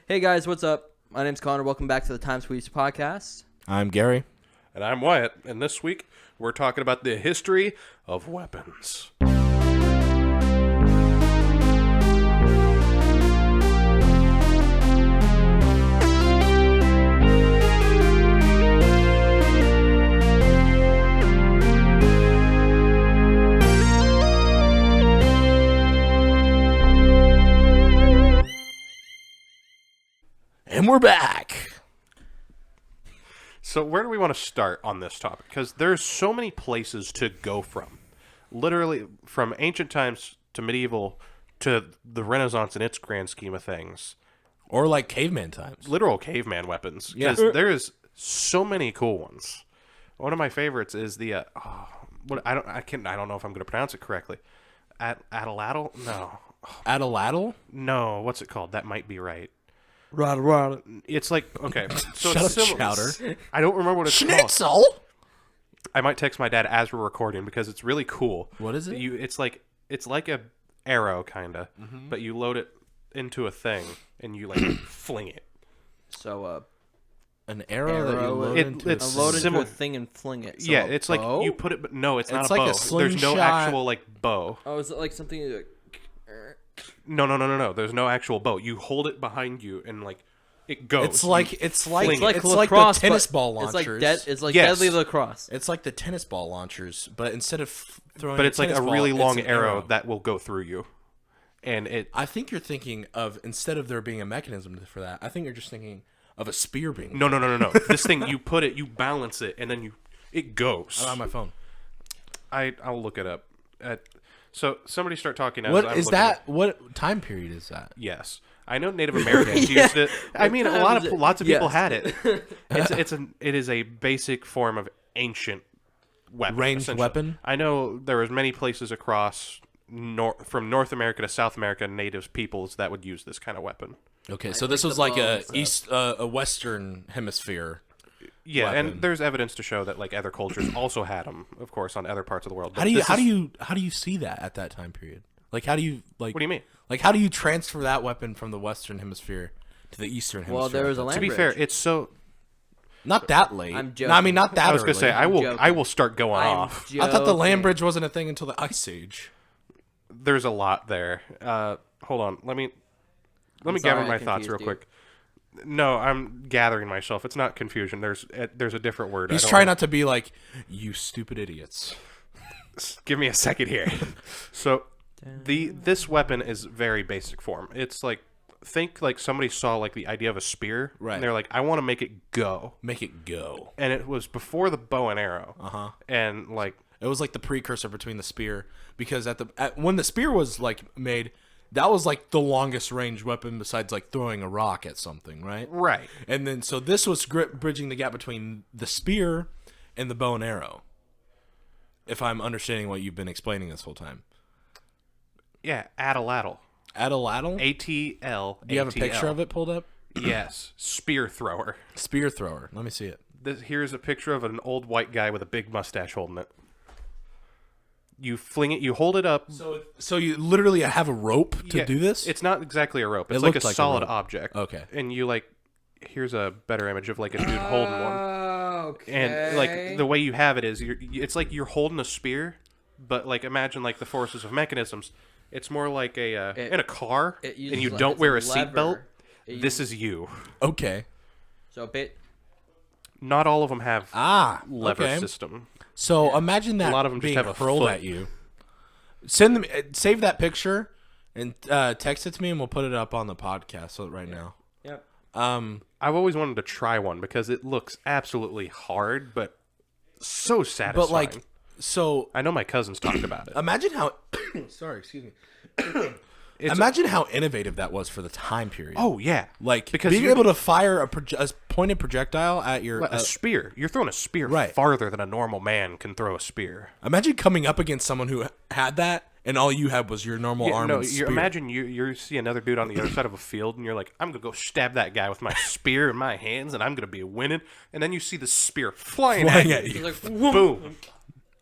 Hey guys, what's up? My name's Connor. Welcome back to the Times Tweets podcast. I'm Gary. And I'm Wyatt. And this week, we're talking about the history of weapons. And we're back. So where do we want to start on this topic? Because there's so many places to go from. Literally, from ancient times to medieval to the Renaissance in its grand scheme of things. Or like caveman times. Literal caveman weapons. Yeah. Because there's so many cool ones. One of my favorites is the... I don't know if I'm going to pronounce it correctly. Atlatl? No. Atlatl? No, what's it called? That might be right. Rada. It's like, okay, so Shut it's up, similar. Chowder. I don't remember what it's called. Schnitzel? I might text my dad as we're recording because it's really cool. What is it? It's like a arrow kinda, but you load it into a thing and you like fling it. So, An arrow that you load into it's load into similar. a thing and fling it. So Yeah, a it's bow? like you put it, but no, it's not It's a like bow. a There's no slingshot. actual like bow. Oh, is it like something like... No. There's no actual bow. You hold it behind you and like it goes. It's like fling it's it. like lacrosse, the tennis but ball launchers. It's like Yes. deadly lacrosse. It's like the tennis ball launchers, but instead of throwing but a it's like a tennis ball, really it's long an arrow that will go through you, and it. I think you're thinking of, instead of there being a mechanism for that, I think you're just thinking of a spear being. No. This thing, you put it, you balance it, and then it goes. On my phone. I'll look it up. So somebody start talking. As What I'm is looking that? at- What time period is that? Yes, I know Native Americans used it. I mean, lots of people Yes. had it. It is a basic form of ancient weapon. Ranged essentially. weapon? I know there was many places across from North America to South America, native peoples that would use this kind of weapon. Okay, so this was like bow and a western hemisphere. Yeah, Weapon. and there's evidence to show that like other cultures also had them, of course, on other parts of the world. How do you see that at that time period? Like, how do you like? What do you mean? Like, how do you transfer that weapon from the western hemisphere to the eastern hemisphere? Well, there was a land To be bridge. fair, it's so. Not that late. I'm No, I mean, not that I was gonna early. say I joking. will start going I'm off. I thought the land joking. bridge wasn't a thing until the Ice Age. There's a lot there. Hold on. Let me sorry, gather I my thoughts real confused you. quick. No, I'm gathering myself. It's not confusion. There's a different word. He's trying not to be like, you stupid idiots. Give me a second here. So this weapon is very basic form. It's like, think like somebody saw like the idea of a spear, Right. And they're like, I want to make it go, Make it go. and it was before the bow and arrow. And like, It was like the precursor between the spear, because when the spear was like made, that was like the longest range weapon besides like throwing a rock at something, right? right. And then so this was bridging the gap between the spear and the bow and arrow. If I'm understanding what you've been explaining this whole time. Yeah, Atlatl. Atlatl? ATL. Do you have a picture of it pulled up? Yes, spear thrower. Spear thrower. Let me see it. Here's a picture of an old white guy with a big mustache holding it. You fling it, you hold it up. So you literally have a rope to Yeah, do this? It's not exactly a rope. It It's like a looked like a solid rope. object. Okay. And you like, here's a better image of like a dude holding one. Okay. And like the way you have it is, it's like you're holding a spear, but like imagine like the forces of mechanisms. It's more like in a car, it and uses you like- don't it's wear a a seatbelt. lever. It This is you. Okay. So a bit... Not all of them have lever okay. system. So imagine that A lot of them just being have a hurled foot. at you. Save that picture and text it to me, and we'll put it up on the podcast right now. Yep. I've always wanted to try one because it looks absolutely hard, but so satisfying. But like, so I know my cousins talked about it. imagine how. Sorry, excuse me. Imagine how innovative that was for the time period. Oh yeah, like because being you're- able to fire a pointed projectile at your. a spear. You're throwing a spear Right. farther than a normal man can throw a spear. Imagine coming up against someone who had that, and all you had was your normal arm and spear. Imagine you see another dude on the other side of a field, and you're like, I'm gonna go stab that guy with my spear in my hands, and I'm gonna be winning. And then you see the spear flying at you. It's like, Boom.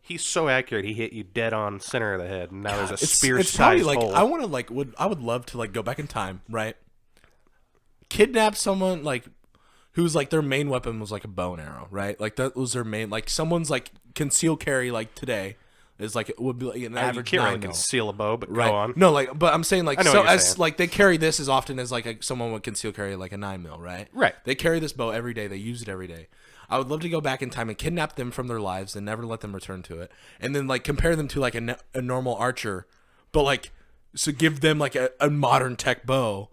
He's so accurate. He hit you dead on center of the head, and now there's a It's probably spear-sized like hole. I want to like I would love to like go back in time, right? kidnap someone like who's like their main weapon was like a bow and arrow, right? Like that was their main. Like someone's like concealed carry like today is like it would be like an You average can't really 9 mil. conceal a bow, but Right. go on. No, like, but I'm saying like I know so what you're as saying. like they carry this as often as like someone would conceal carry like a 9 mil, right? Right. They carry this bow every day. They use it every day. I would love to go back in time and kidnap them from their lives and never let them return to it, and then like compare them to like a normal archer, but like so give them like a modern tech bow.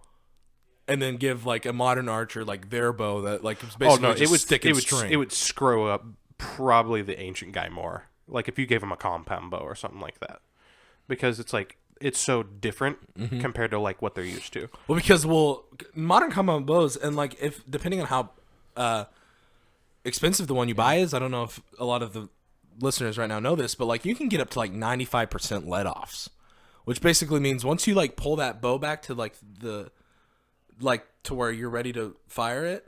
And then give like a modern archer like their bow that like is basically just stick and string. It would screw up probably the ancient guy more. Like if you gave him a compound bow or something like that, because it's like it's so different compared to like what they're used to. Well, because modern compound bows and like if depending on how expensive the one you buy is, I don't know if a lot of the listeners right now know this, but like you can get up to like 95% let offs, which basically means once you like pull that bow back to like to where you're ready to fire it,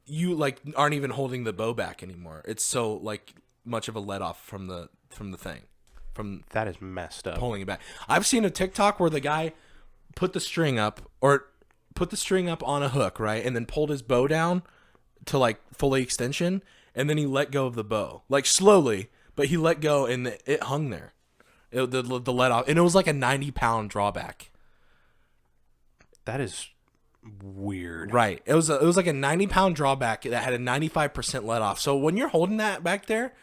you like aren't even holding the bow back anymore. It's so like much of a let off from the thing, from That is messed up. pulling it back. I've seen a TikTok where the guy put the string up on a hook, right, and then pulled his bow down to like fully extension, and then he let go of the bow like slowly, but he let go and it hung there. The let off, and it was like a 90-pound drawback. That is weird. Right. It was like a 90-pound drawback that had a 95% let off. So when you're holding that back there,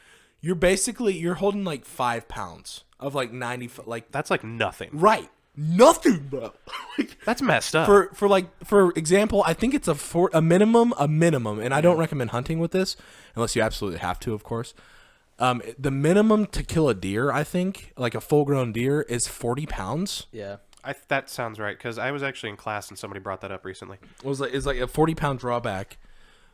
you're holding like 5 pounds of like 90 like That's like nothing. right. Nothing, bro. Like, That's messed up. for example, I think it's a minimum, and I don't recommend hunting with this unless you absolutely have to, of course. The minimum to kill a deer, I think, like a full-grown deer, is 40 pounds. Yeah. That sounds right because I was actually in class and somebody brought that up recently. It's like a 40-pound drawback,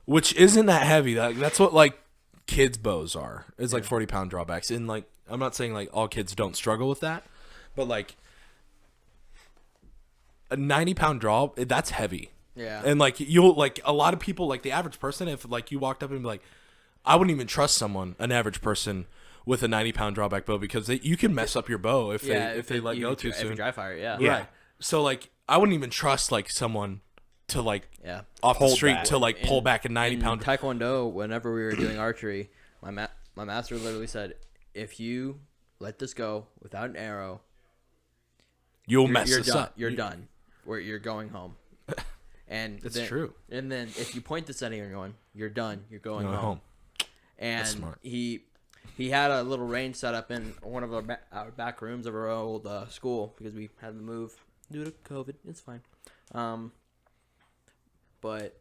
which isn't that heavy. That's what like kids' bows are. It's like 40-pound drawbacks. And like I'm not saying like all kids don't struggle with that, but like a 90-pound draw, that's heavy. Yeah. And like you'll like a lot of people, like the average person, if like you walked up and be like, I wouldn't even trust an average person with a 90-pound drawback bow because you can mess up your bow if they let go too soon. If you dry fire, yeah. Right. So like I wouldn't even trust like someone to like off the Hold street that. to like pull back a 90-pound. Taekwondo, whenever we were doing archery, my master literally said, if you let this go without an arrow, You'll mess you're this done. up. You're done. You're going home. And It's then, true. And then if you point this at anyone, you're done. You're going Going home. home. And smart. he had a little range set up in one of our back rooms of our old school because we had to move due to COVID. It's fine. But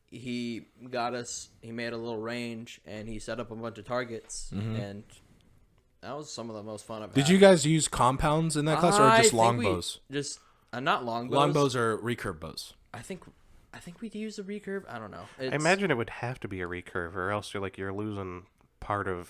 he made a little range and he set up a bunch of targets and that was some of the most fun I've had. Did you guys use compounds in that class or just longbows? Just not longbows. Longbows are recurve bows. I think we use a recurve. I don't know. I imagine it would have to be a recurve, or else you're losing part of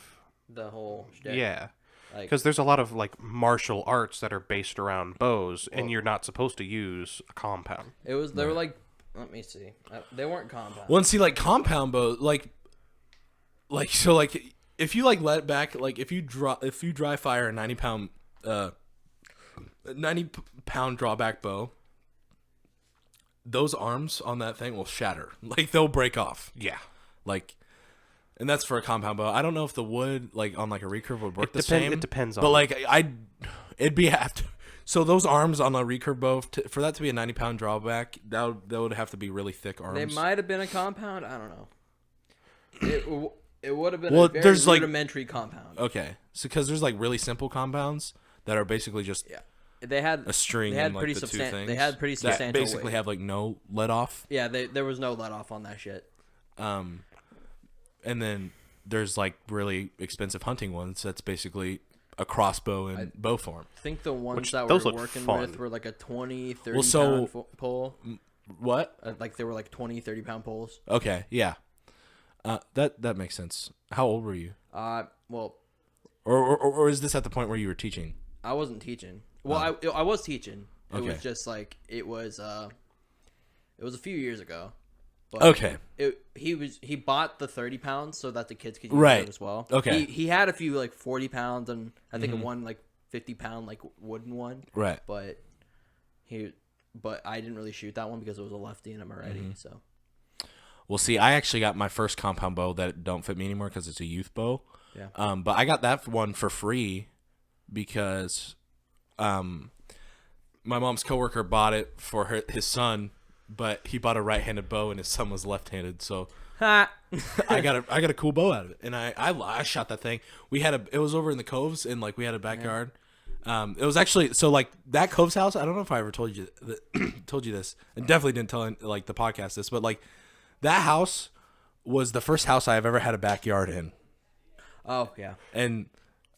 the whole shtick. yeah. Like, Because there's a lot of like martial arts that are based around bows, and you're not supposed to use a compound. they were like, let me see. They weren't compound. Well, and see, like compound bows, like so, like if you like let back, like if you dry fire a 90-pound drawback bow, those arms on that thing will shatter. Like they'll break off. Yeah. Like, and that's for a compound bow. I don't know if the wood like on like a recurve would work the same. It depends on. But like it'd be have to. So those arms on a recurve bow, for that to be a 90-pound drawback, that would have to be really thick arms. They might have been a compound. I don't know. It would have been Well, a very there's, like- rudimentary compound. Okay, so because there's like really simple compounds that are basically just They had a string They had and like pretty the two substan- things. They had pretty that substantial basically weight. have like no let off. Yeah, there was no let off on that shit. And then there's like really expensive hunting ones. That's basically a crossbow in bow form. I think the ones Which- that we those were look working fun. with were like a 20, 30 Well, so- pound pole. What? Like they were like 20, 30 pound poles. Okay, yeah. That makes sense. How old were you? Well, Or is this at the point where you were teaching? I wasn't teaching. Well, I was teaching. It Okay. was just like it was a few years ago. But Okay. He bought the 30 pounds so that the kids could use Right. it as well. Okay. He had a few like 40 pounds and I think one like 50-pound like wooden one. Right. But but I didn't really shoot that one because it was a lefty and I'm a righty. So. Well, see, I actually got my first compound bow that don't fit me anymore because it's a youth bow. Yeah. But I got that one for free because my mom's coworker bought it for his son, but he bought a right-handed bow and his son was left-handed. So I got a cool bow out of it, and I shot that thing. It was over in the coves, and like we had a backyard. It was actually that Cove's house. I don't know if I ever told you this, and definitely didn't tell like the podcast this, but like that house was the first house I've ever had a backyard in. Oh yeah, and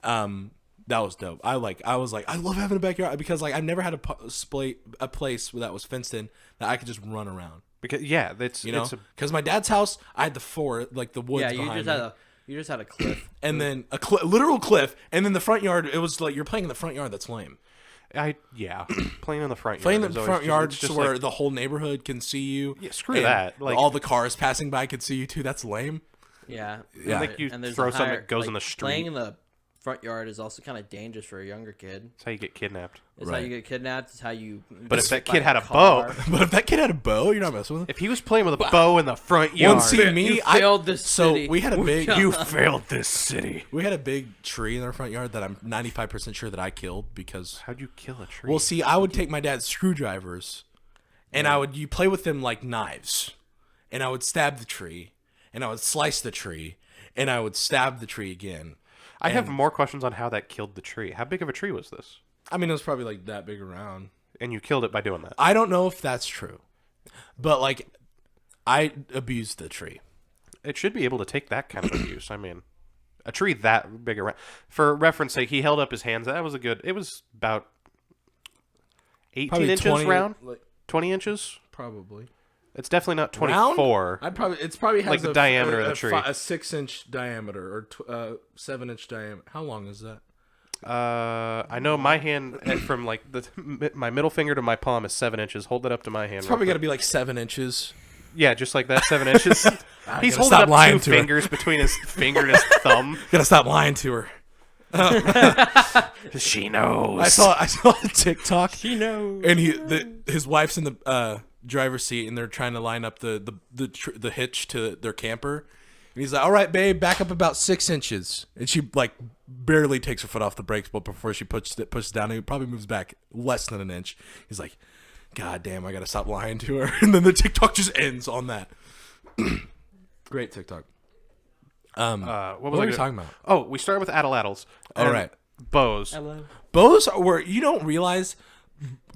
that was dope. I was like, I love having a backyard because like I never had a place that was fenced in that I could just run around. Because because my dad's house, I had the woods. Yeah, you just had a cliff, and then literal cliff, and then the front yard. It was like you're playing in the front yard. That's lame. Playing in the front yard. Playing in the front yard just where like, the whole neighborhood can see you. Yeah, screw that. Like all the cars passing by could see you too. That's lame. Yeah. Like you throw something that goes in the street. Playing in the front yard is also kind of dangerous for a younger kid. It's how you get kidnapped. It's how you get kidnapped. It's how you. But if that kid had a bow, you're not messing with him. If he was playing with a bow in the front yard, you failed this city. So we had a big. You failed this city. We had a big tree in our front yard that I'm 95% sure that I killed because. How'd you kill a tree? Well, see, I would take my dad's screwdrivers, and you play with them like knives, and I would stab the tree, and I would slice the tree, and I would stab the tree again. I have more questions on how that killed the tree. How big of a tree was this? I mean, it was probably like that big around. And you killed it by doing that? I don't know if that's true. But like, I abused the tree. It should be able to take that kind of abuse. I mean, a tree that big around. For reference sake, he held up his hands. It was about 18 probably inches 20, round? like, 20 inches? Probably. It's definitely not 24. It's probably has like the diameter of the tree. A 6-inch diameter or 7-inch diameter. How long is that? I know my hand from like my middle finger to my palm is 7 inches. Hold that up to my hand. It's probably got to be like 7 inches. Yeah, just like that, 7 inches. He's holding up 2 fingers between his finger and his thumb. Gotta stop lying to her. She knows. I saw a TikTok. She knows. And his wife's in the driver's seat, and they're trying to line up the hitch to their camper. And he's like, "All right, babe, back up about 6 inches." And she like barely takes her foot off the brakes, but before she pushes down, he probably moves back less than an inch. He's like, "God damn, I gotta stop lying to her." And then the TikTok just ends on that. Great TikTok. What was I talking about? Oh, we started with atlatls. All right. Bows. Hello. Bows were, you don't realize,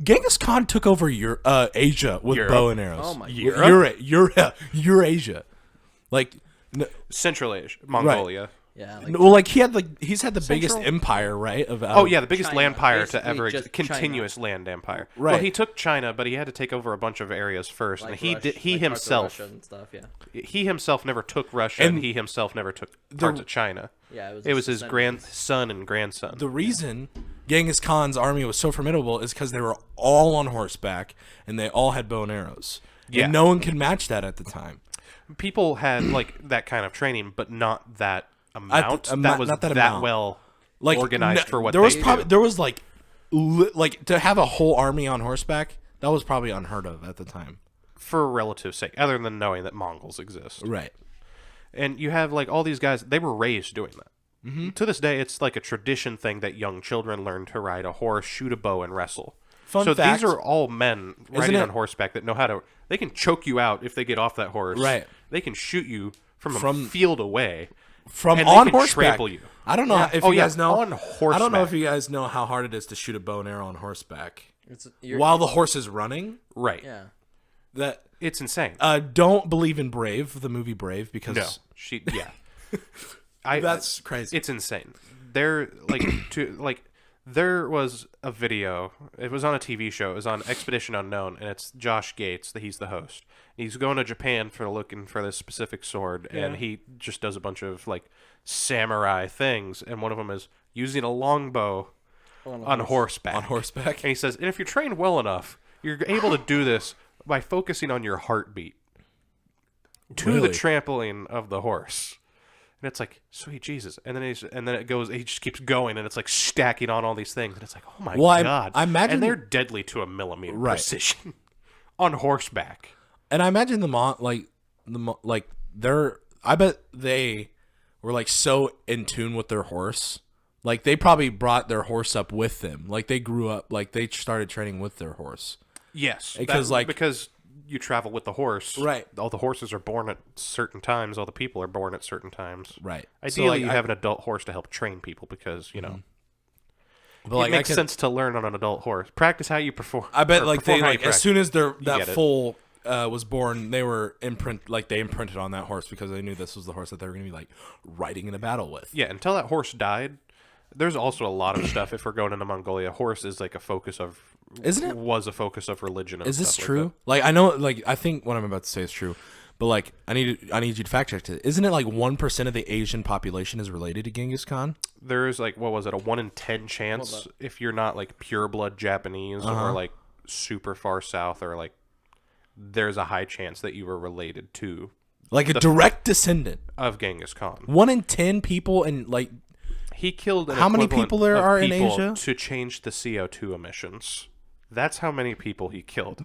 Genghis Khan took over Asia with bow and arrows. Oh my God. Eurasia. Like Central Asia, Mongolia. Yeah. He's had the biggest empire, right? The biggest China. land empire to Basically ever just continuous land empire. Right. Well, he took China, but he had to take over a bunch of areas first, and he himself and stuff, yeah. He himself never took Russia, and he himself never took parts of China. Yeah, it was his grandson and grandson. The reason Genghis Khan's army was so formidable is because they were all on horseback and they all had bow and arrows. Yeah. And no one could match that at the time. People had like that kind of training, but not that amount. That was not that amount. well organized for what there was. do. There was like to have a whole army on horseback. That was probably unheard of at the time. For relative sake, other than knowing that Mongols exist, right? And you have like all these guys. They were raised doing that. Mm-hmm. To this day, it's like a tradition thing that young children learn to ride a horse, shoot a bow, and wrestle. Fun fact, these are all men riding on horseback that know how to. They can choke you out if they get off that horse. Right. They can shoot you from a field away. From and on they can horseback. trample you. I don't know if you guys know. On horseback. I don't know if you guys know how hard it is to shoot a bow and arrow on horseback while the horse is running. Right. Yeah. It's insane. Don't believe in Brave, the movie Brave, because that's crazy. It's insane. There was a video. It was on a TV show. It was on Expedition Unknown, and it's Josh Gates. He's the host. He's going to Japan for looking for this specific sword, and he just does a bunch of like samurai things, and one of them is using a longbow on horseback. On horseback. And he says, and if you're trained well enough, you're able to do this by focusing on your heartbeat to the trampling of the horse. And it's like, sweet Jesus. And then he just keeps going, and it's like stacking on all these things. And it's like, oh my God. I imagine. And they're deadly to a millimeter precision on horseback. And I imagine I bet they were like so in tune with their horse. Like they probably brought their horse up with them. Like they grew up, like they started training with their horse. Yes. Because you travel with the horse. Right. All the horses are born at certain times. All the people are born at certain times. Right. Ideally, you have an adult horse to help train people because, But like, it makes sense to learn on an adult horse. Practice how you perform. I bet like they like as soon as that foal was born, they were imprinted on that horse because they knew this was the horse that they were going to be like riding in a battle with. Yeah, until that horse died. There's also a lot of stuff. If we're going into Mongolia, horse is like a focus of. Isn't it? Was a focus of religion. And is this stuff true? Like I know, like I think what I'm about to say is true, but like I need you to fact check it. Isn't it like 1% of the Asian population is related to Genghis Khan? There is like, what was it, a 1 in 10 chance if you're not like pure blood Japanese or like super far south, or like there's a high chance that you were related to like a direct descendant of Genghis Khan. 1 in 10 people, and like he killed how many people there are in people Asia to change the CO2 emissions. That's how many people he killed.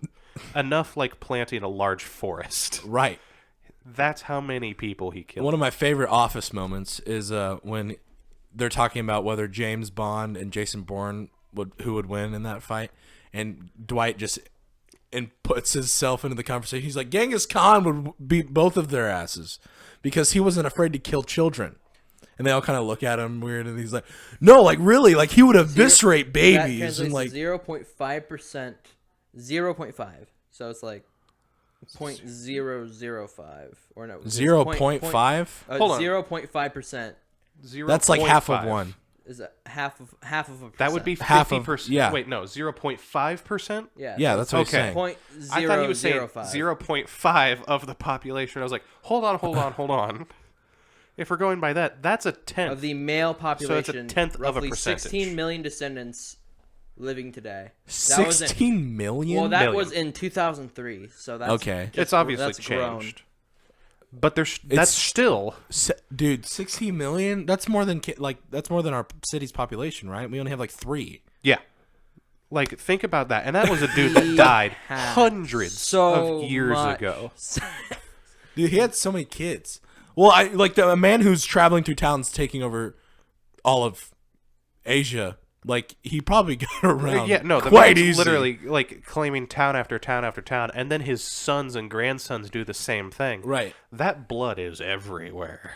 Enough like planting a large forest. Right. That's how many people he killed. One of my favorite Office moments is when they're talking about whether James Bond and Jason Bourne who would win in that fight, and Dwight just puts himself into the conversation. He's like, Genghis Khan would beat both of their asses because he wasn't afraid to kill children. And they all kind of look at him weird, and he's like, "No, like really, like he would eviscerate babies." And like 0.5%, 0.5. So it's like 0.005 or no 0.5. Hold on. 0.5%. That's like half of one. Is that half of a percent? That would be Half of- 50%. yeah. Wait, no, 0.5%? Yeah, that's what he's saying. I thought he was saying 0.005. 0.5 of the population. I was like, hold on. If we're going by that, that's a tenth of the male population. So it's a tenth of a roughly percentage. 16 million descendants living today. 16 million? Well, that Million. was in 2003. So that's Okay. It's obviously that's grown. changed. But that's still Dude, 16 million? That's more than our city's population, right? We only have like 3. yeah. Like think about that, and that was a dude that died hundreds of years ago. Dude, he had so many kids. Well, a man who's traveling through towns taking over all of Asia, like he probably got around. Yeah, no, the quite man's easy. literally like claiming town after town after town, and then his sons and grandsons do the same thing. Right. That blood is everywhere.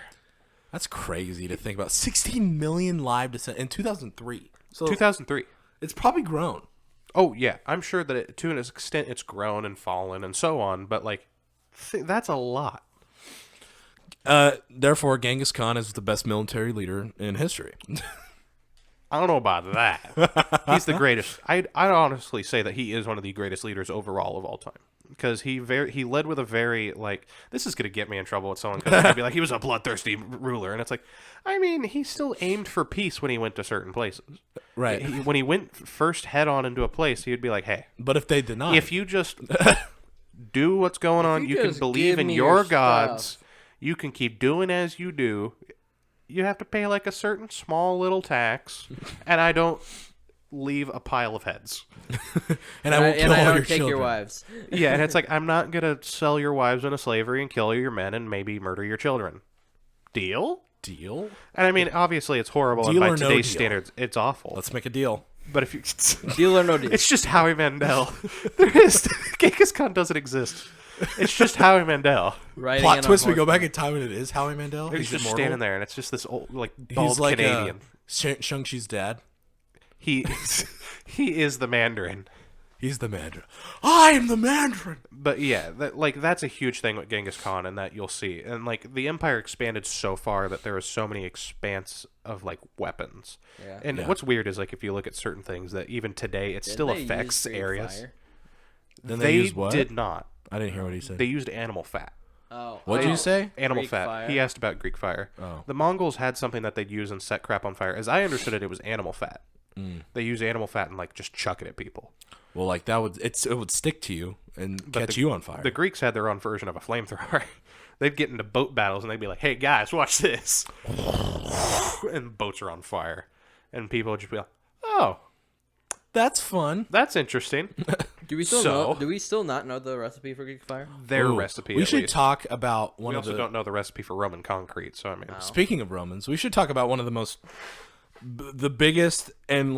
That's crazy to think about. 16 million live descent in 2003. So 2003. It's probably grown. Oh yeah, I'm sure that to an extent it's grown and fallen and so on, but like that's a lot. Therefore, Genghis Khan is the best military leader in history. I don't know about that. He's the greatest. I'd honestly say that he is one of the greatest leaders overall of all time. Because he led with a very, like, this is going to get me in trouble with someone because I'd be like, he was a bloodthirsty ruler. And it's like, I mean, he still aimed for peace when he went to certain places. Right. When he went first head on into a place, he would be like, hey. But if they deny, if you just do what's going on, you can just believe give in me your your gods. stuff. You can keep doing as you do. You have to pay like a certain small little tax, and I don't leave a pile of heads. and I won't kill all don't your take children. your wives. Yeah, and it's like, I'm not going to sell your wives into slavery and kill your men and maybe murder your children. Deal? Deal? And I mean, obviously it's horrible, and Deal by or no today's deal? standards, it's awful. Let's make a deal. But if you... Deal or no deal. It's just Howie Mandel. There is... Genghis Khan doesn't exist. It's just Howie Mandel. Riding Plot in a twist: we go horse. back in time and it is Howie Mandel. He's just immortal. standing there, and it's just this old, like, bald He's like Canadian. Shang-Chi's dad. He is the Mandarin. He's the Mandarin. I am the Mandarin. But yeah, that's a huge thing with Genghis Khan, and that you'll see. And like the empire expanded so far that there was so many expanse of like weapons. Yeah. And what's weird is like if you look at certain things that even today it still Didn't they affects use Greek areas. fire? Then They used what? did not. I didn't hear what he said. They used animal fat. Oh, What did you say? Animal Greek fat. fire. He asked about Greek fire. Oh. The Mongols had something that they'd use and set crap on fire. As I understood it, it was animal fat. They use animal fat and like just chuck it at people. Well, like it would stick to you and catch you on fire. The Greeks had their own version of a flamethrower. They'd get into boat battles and they'd be like, "Hey guys, watch this," and boats are on fire, and people would just be like, "Oh, That's fun. that's interesting." Do we still So- know? Do we still not know the recipe for Greek fire? Their Ooh, recipe. We at should least. talk about one We of also the. don't know the recipe for Roman concrete, so I mean, Speaking of Romans, we should talk about one of the most, the biggest and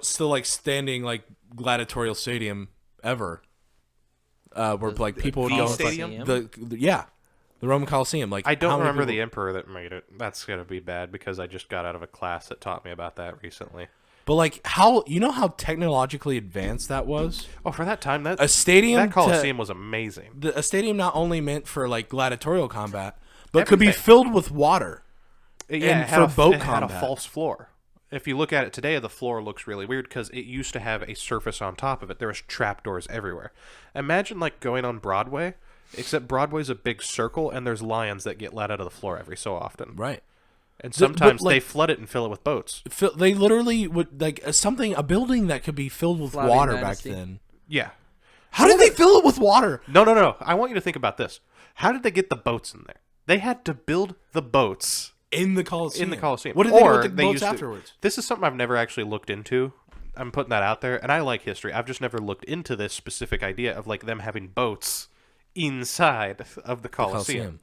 still like standing like gladiatorial stadium ever. Where like people would go Stadium? the Roman Coliseum. Like I don't how many remember the people- emperor that made it. That's gonna be bad because I just got out of a class that taught me about that recently. But like how technologically advanced that was. Oh, for that time, A stadium. that Coliseum was amazing. A stadium not only meant for like gladiatorial combat, but could be Everything. filled with water. Yeah, And for boat it had a combat. false floor. If you look at it today, the floor looks really weird because it used to have a surface on top of it. There was trapdoors everywhere. Imagine like going on Broadway, except Broadway's a big circle and there's lions that get let out of the floor every so often. Right. And but, sometimes like- they flood it and fill it with boats. They literally would like a building that could be filled with Flavian water Dynasty. back then. Yeah. How did they fill it with water? No. I want you to think about this. How did they get the boats in there? They had to build the boats In the Coliseum. in the Coliseum. What did they do Or with the boats used to- afterwards? This is something I've never actually looked into. I'm putting that out there, and I like history. I've just never looked into this specific idea of like them having boats inside of the Coliseum.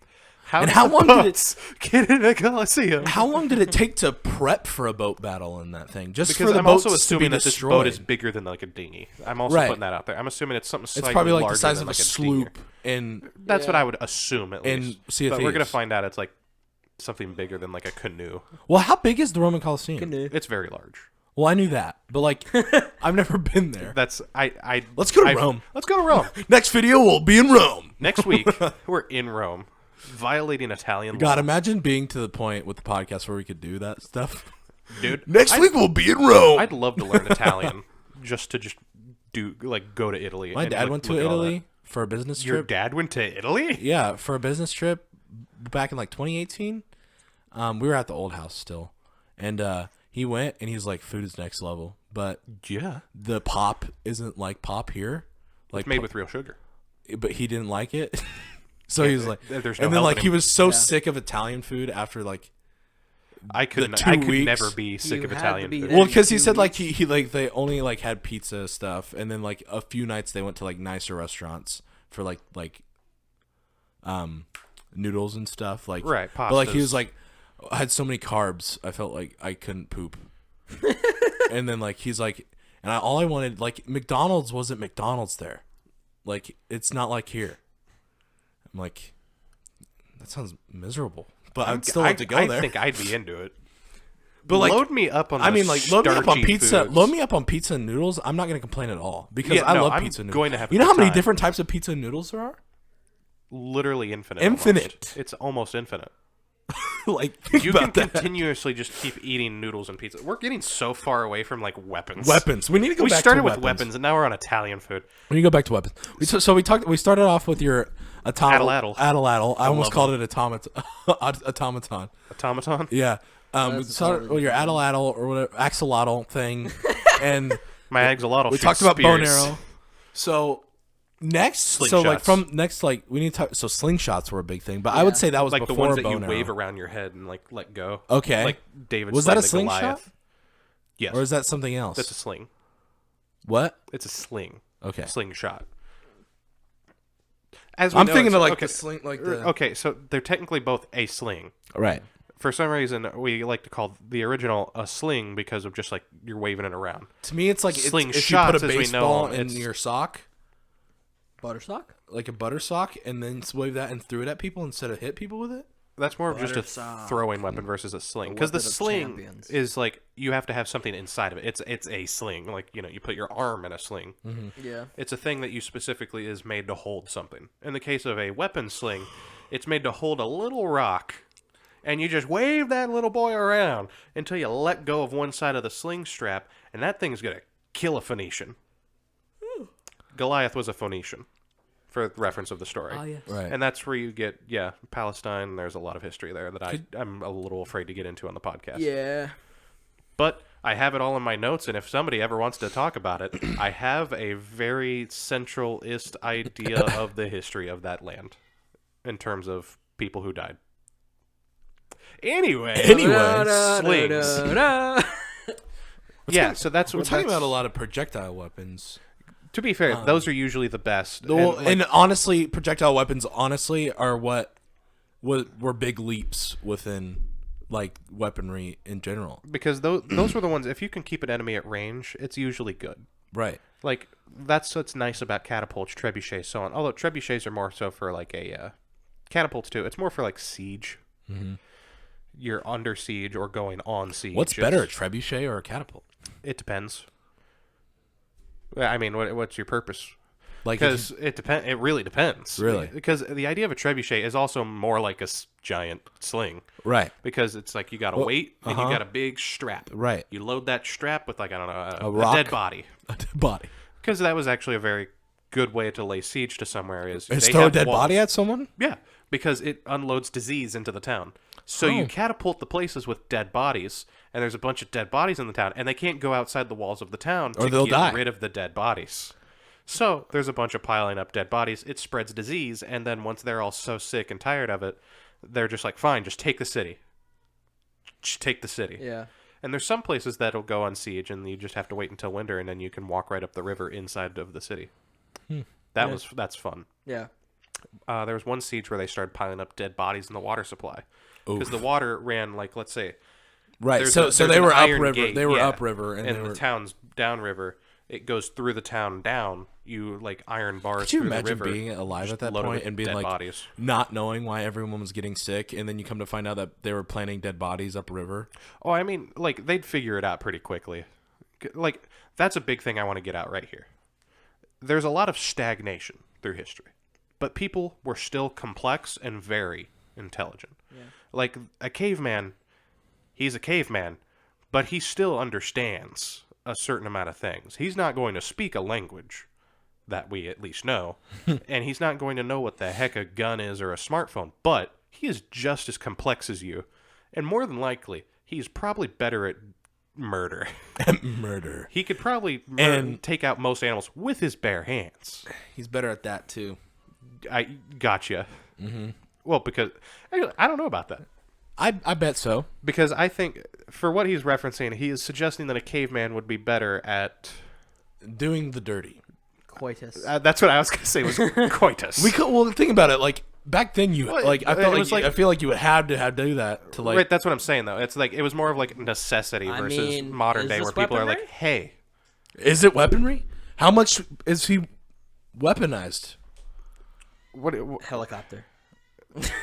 And did how the long did it- boats get in the Coliseum? How long did it take to prep for a boat battle in that thing? Just Because for the I'm boats also to be assuming that this destroyed. boat is bigger than like a dinghy. I'm also Right. putting that out there. I'm assuming it's something slightly It's probably like larger the size than of like a dinghy. sloop in That's what I would assume at In least. Sea of But we're gonna Thieves. find out it's like something bigger than like a canoe. Well, how big is the Roman Coliseum? Canoe. It's very large. Well, I knew that, but like I've never been there. That's I. Let's go to Rome. Let's go to Rome. Next video will be in Rome. Next week we're in Rome, violating Italian God, law. imagine being to the point with the podcast where we could do that stuff. Dude. Next week we'll be in Rome. I'd love to learn Italian just to do like go to Italy. My and dad look- went to look at all Italy for a business that. Your trip. dad went to Italy? Yeah, for a business trip back in like 2018. We were at the old house still, and he went and he's like, "Food is next level," but Yeah. the pop isn't like pop here. Like It's made with real sugar. but he didn't like it. So he was like, There's no and then like helping he him. was so sick of Italian food after like, I could the 2 I could weeks- never be sick You of had to Italian be food. there. well, because he 2 said like he like they only like had pizza stuff, and then like a few nights they went to like nicer restaurants for like noodles and stuff like Right, But like he pastas. was like, I had so many carbs, I felt like I couldn't poop. And then like he's like, and all I wanted, like, McDonald's wasn't McDonald's there, like it's not like here. I'm like, that sounds miserable, but I'd still have to go there. I think I'd be into it. But like, load me up on. I the mean, like, load me up on starchy pizza. foods. Load me up on pizza and noodles. I'm not gonna complain at all because Yeah, I no, love I'm pizza and noodles. going to have a You know good how many time. different types of pizza and noodles there are? Literally infinite. Infinite. almost. It's almost infinite. Like, think You can about that. continuously just keep eating noodles and pizza. We're getting so far away from like weapons. Weapons. We need to go We back started to with weapons, and now we're on Italian food. We need to go back to weapons. We started off with your Attle-addle. Attle-addle. I almost love called it automaton. Automaton. Yeah. We That's started solid. with your Attle-addle or whatever axolotl thing, and My axolotl. we shoots talked about bow and spears. arrow. So next, so Slingshots. like from next, like we need to talk. So slingshots were a big thing, but I would Yeah. say that was Like the before ones that bow you and wave arrow. around your head and like let go. Okay. Like David. Was that a slaying the slingshot? Goliath. Yes. Or is that something else? That's a sling. What? It's a sling. Okay. Slingshot. As we I'm know, thinking it's- of like okay. the sling, like the Okay, so they're technically both a sling. right. For some reason, we like to call the original a sling because of just like you're waving it around. To me, it's like if you Slingshots, put as a we know baseball them, in it's- your sock, Buttersock? like a butter sock, and then wave that and threw it at people instead of hit people with it. That's more of just a Buttersock. throwing weapon versus a sling. Because the weapon of sling champions. is like you have to have something inside of it. It's a sling. Like, you know, you put your arm in a sling. Yeah. It's a thing that you specifically is made to hold something. In the case of a weapon sling, it's made to hold a little rock, and you just wave that little boy around until you let go of one side of the sling strap, and that thing's gonna kill a Phoenician. Goliath was a Phoenician, for reference of the story. Oh, yes. Right. And that's where you get, Palestine. There's a lot of history there that I'm a little afraid to get into on the podcast. Yeah. But I have it all in my notes, and if somebody ever wants to talk about it, I have a very centralist idea of the history of that land in terms of people who died. Anyways, slings. Yeah, so that's what we're talking about a lot of projectile weapons. To be fair, those are usually the best. And honestly, projectile weapons are what were big leaps within like weaponry in general. Because those were the ones, if you can keep an enemy at range, it's usually good. Right. Like, that's what's nice about catapults, trebuchets, so on. Although trebuchets are more so for like a catapults too. It's more for like siege. Mm-hmm. You're under siege or going on siege. What's better, a trebuchet or a catapult? It depends. I mean, what's your purpose? Because it really depends. Really? Because the idea of a trebuchet is also more like a giant sling. Right. Because it's like you got a weight and you got a big strap. Right. You load that strap with like, I don't know, a rock. dead body. A dead body. Because that was actually a very good way to lay siege to somewhere. Is throw a dead body at someone? Yeah. Because it unloads disease into the town. So you catapult the places with dead bodies, and there's a bunch of dead bodies in the town, and they can't go outside the walls of the town to get rid of the dead bodies. So there's a bunch of piling up dead bodies. It spreads disease, and then once they're all so sick and tired of it, they're just like, fine, just take the city. Just take the city. Yeah. And there's some places that'll go on siege, and you just have to wait until winter, and then you can walk right up the river inside of the city. That's fun. Yeah. There was one siege where they started piling up dead bodies in the water supply. Because the water ran, like, let's say... Right, so they were upriver. Gate, they were upriver. And the town's downriver. It goes through the town down. You, like, iron bars through the the river. Could you imagine being alive at that point and being, like, bodies. Not knowing why everyone was getting sick, and then you come to find out that they were planting dead bodies upriver? Oh, I mean, like, they'd figure it out pretty quickly. Like, that's a big thing I want to get out right here. There's a lot of stagnation through history. But people were still complex and very intelligent. Yeah. Like, a caveman, he's a caveman, but he still understands a certain amount of things. He's not going to speak a language that we at least know, and he's not going to know what the heck a gun is or a smartphone, but he is just as complex as you, and more than likely, he's probably better at murder. Murder. He could probably take out most animals with his bare hands. He's better at that, too. I gotcha. Mm-hmm. Well, because I don't know about that. I bet so. Because I think for what he's referencing, he is suggesting that a caveman would be better at doing the dirty. Coitus. That's what I was going to say was coitus. Well, think about it. Like back then, I feel like you would have to do that to like. Right, that's what I'm saying though. It's like it was more of like necessity versus modern day where people are like, "Hey, is it weaponry? How much is he weaponized?" What helicopter?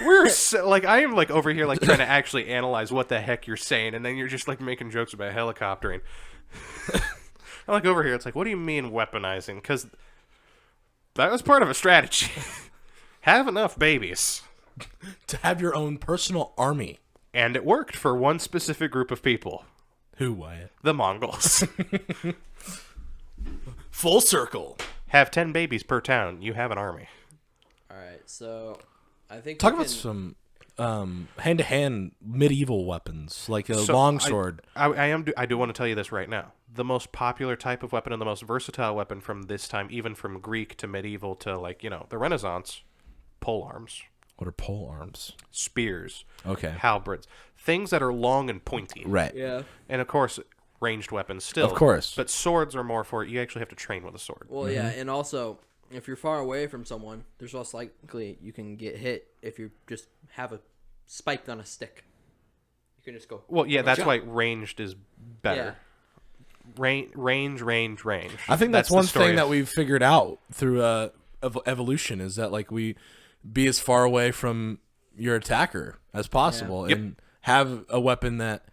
We're like I am like over here like trying to actually analyze what the heck you're saying, and then you're just like making jokes about helicoptering. I'm like over here, it's like, what do you mean weaponizing? Because that was part of a strategy. Have enough babies to have your own personal army, and it worked for one specific group of people. Who, Wyatt? The Mongols. Full circle. Have 10 babies per town. You have an army. All right, so I think talk about some hand-to-hand medieval weapons, like a longsword. I do want to tell you this right now. The most popular type of weapon and the most versatile weapon from this time, even from Greek to medieval to like the Renaissance, pole arms. What are pole arms? Spears. Okay. Halberds. Things that are long and pointy. Right. Yeah. And of course, ranged weapons still. Of course. But swords are more for you actually have to train with a sword. Well, yeah, and also if you're far away from someone, there's less likely you can get hit if you just have a spiked on a stick. You can just go. Well, yeah, that's why ranged is better. Yeah. Range. I think that's one thing that we've figured out through evolution is that like we be as far away from your attacker as possible and have a weapon that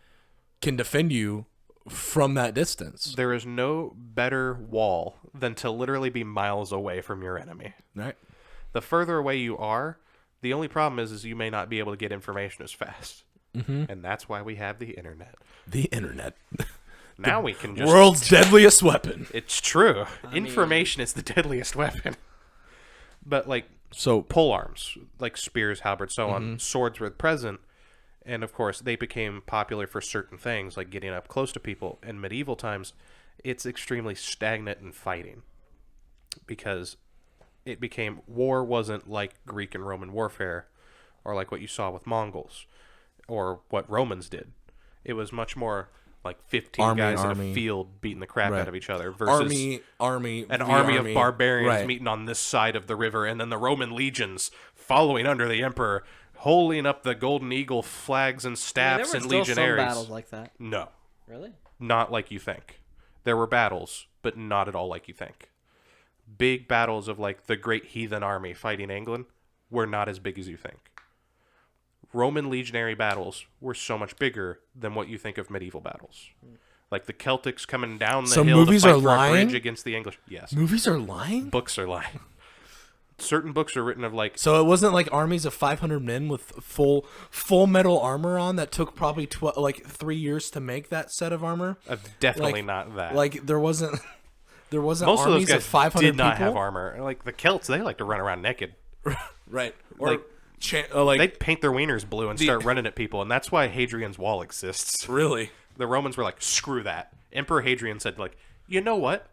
can defend you from that distance. There is no better wall than to literally be miles away from your enemy. Right. The further away you are, the only problem is you may not be able to get information as fast. Mm-hmm. And that's why we have the internet. The internet. Now we can just... World's deadliest weapon. It's true. Information is the deadliest weapon. But, like, so pole arms, like spears, halberds, so on, swords were present, And of course, they became popular for certain things, like getting up close to people. In medieval times, it's extremely stagnant in fighting because it became war wasn't like Greek and Roman warfare or like what you saw with Mongols or what Romans did. It was much more like 15 guys in a field beating the crap out of each other versus an army of barbarians right. meeting on this side of the river, and then the Roman legions following under the emperor, holding up the golden eagle flags and staffs there and were still legionaries. some battles like that. No. Really? Not like you think. There were battles, but not at all like you think. Big battles of like the great heathen army fighting England were not as big as you think. Roman legionary battles were so much bigger than what you think of medieval battles. Like the Celtics coming down the hill movies to fight are for a lying? bridge against the English. Yes. Movies are lying? Books are lying. Certain books are written of like... So it wasn't like armies of 500 men with full metal armor on that took probably 3 years to make that set of armor? Definitely not that. Like there wasn't Most armies of those guys 500 did not people? have armor. Like the Celts, they like to run around naked. Right. Or like they paint their wieners blue and start running at people, and that's why Hadrian's Wall exists. really? The Romans were like, screw that. Emperor Hadrian said, like, you know what?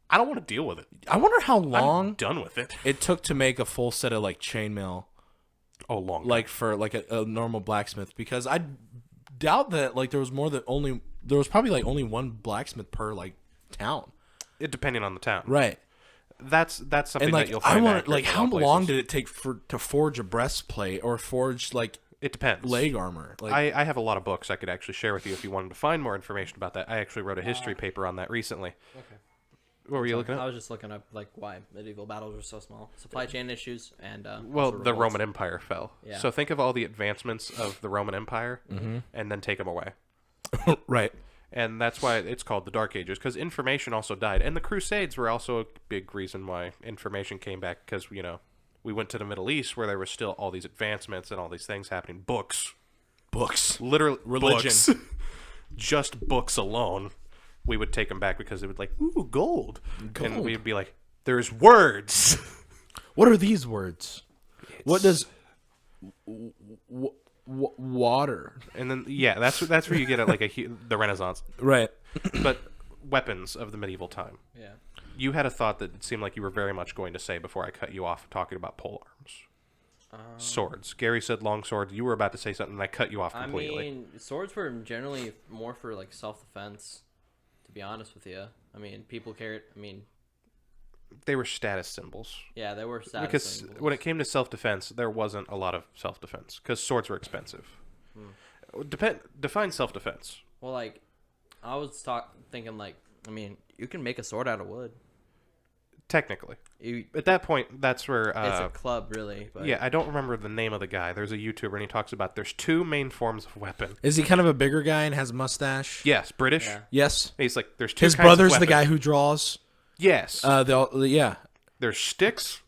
I don't want to deal with it. I wonder how I'm long done with it. it took to make a full set of like chainmail, Oh, long. like for like a normal blacksmith, because I doubt that like there was probably like only one blacksmith per like town. It depending on the town. Right. That's something And like that you'll find. I want accurate like in how all long places. did it take to forge a breastplate or forge like It depends. leg armor? Like I have a lot of books I could actually share with you if you wanted to find more information about that. I actually wrote a history paper on that recently. Okay. What were you looking I at? was just looking up like why medieval battles were so small, supply chain issues, and Well, also the revolts. Roman Empire fell. Yeah. So think of all the advancements of the Roman Empire and then take them away. right. And that's why it's called the Dark Ages, because information also died. And the Crusades were also a big reason why information came back, because, you know, we went to the Middle East where there was still all these advancements and all these things happening. Books. Literally. Religion. Books. Just books alone. We would take them back because they would like, ooh, gold. And we'd be like, there's words. What are these words? What does water? And then, yeah, that's where you get at like the Renaissance. Right. But weapons of the medieval time. Yeah. You had a thought that it seemed like you were very much going to say before I cut you off talking about pole arms. Swords. Gary said long swords. You were about to say something and I cut you off completely. I mean, swords were generally more for like self-defense, to be honest with you. I mean, people carried, They were status symbols. yeah, they were status Because symbols. when it came to self-defense, there wasn't a lot of self-defense because swords were expensive. Define self-defense. Well, like, I was thinking like, I mean, you can make a sword out of wood. Technically. You, At that point, that's where... it's a club, really. But yeah, I don't remember the name of the guy. There's a YouTuber, and he talks about there's two main forms of weapon. Is he kind of a bigger guy and has a mustache? Yes, British. Yeah. Yes. He's like, there's two His kinds of brother's the weapon. guy who draws. Yes. Yeah. There's sticks.